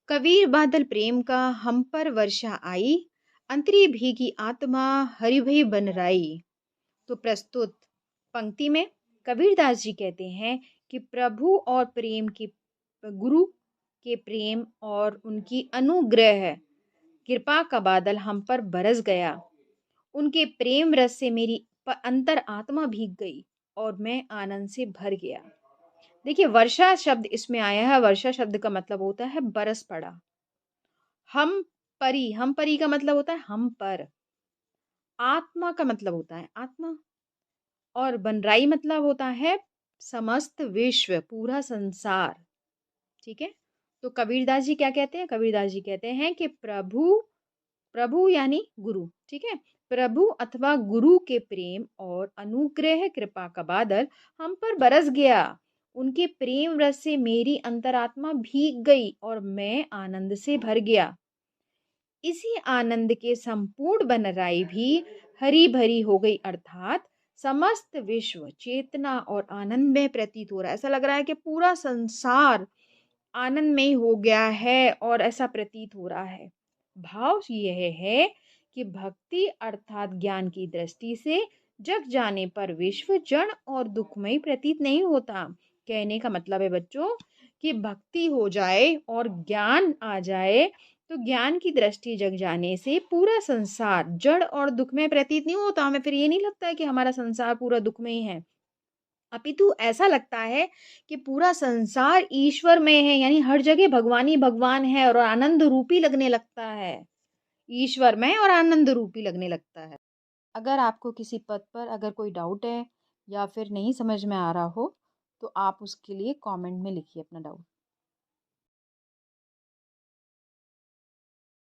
कबीर बादल प्रेम का हम पर वर्षा आई, अंतरी भीगी आत्मा हरि बन राई। तो प्रस्तुत पंक्ति में कबीरदास जी कहते हैं कि प्रभु और प्रेम की गुरु के प्रेम और उनकी अनुग्रह कृपा का बादल हम पर बरस गया। उनके प्रेम रस से मेरी अंतर आत्मा भीग गई और मैं आनंद से भर गया। देखिए, वर्षा शब्द इसमें आया है। वर्षा शब्द का मतलब होता है बरस पड़ा। हम परी का मतलब होता है हम पर। आत्मा का मतलब होता है आत्मा। और बनराई मतलब होता है समस्त विश्व, पूरा संसार। ठीक है। तो कबीरदास जी क्या कहते हैं? कबीरदास जी कहते हैं कि प्रभु, प्रभु यानी गुरु। ठीक है। प्रभु अथवा गुरु के प्रेम और अनुग्रह कृपा का बादल हम पर बरस गया। उनके प्रेम रस से मेरी अंतरात्मा भीग गई और मैं आनंद से भर गया। इसी आनंद के संपूर्ण बनराई भी हरी भरी हो गई, अर्थात समस्त विश्व चेतना और आनंद में प्रतीत हो रहा है। ऐसा लग रहा है कि पूरा संसार आनंदमय हो गया है और ऐसा प्रतीत हो रहा है। भाव यह है कि भक्ति अर्थात ज्ञान की दृष्टि से जग जाने पर विश्व जड़ और दुखमय प्रतीत नहीं होता। कहने का मतलब है बच्चों कि भक्ति हो जाए और ज्ञान आ जाए तो ज्ञान की दृष्टि जग जाने से पूरा संसार जड़ और दुखमय प्रतीत नहीं होता। हमें फिर ये नहीं लगता है कि हमारा संसार पूरा दुखमय है, अपितु ऐसा लगता है कि पूरा संसार ईश्वर में है, यानी हर जगह भगवान ही भगवान है और आनंद रूपी लगने लगता है। ईश्वर में और आनंद रूपी लगने लगता है। अगर आपको किसी पद पर अगर कोई डाउट है या फिर नहीं समझ में आ रहा हो तो आप उसके लिए कमेंट में लिखिए अपना डाउट।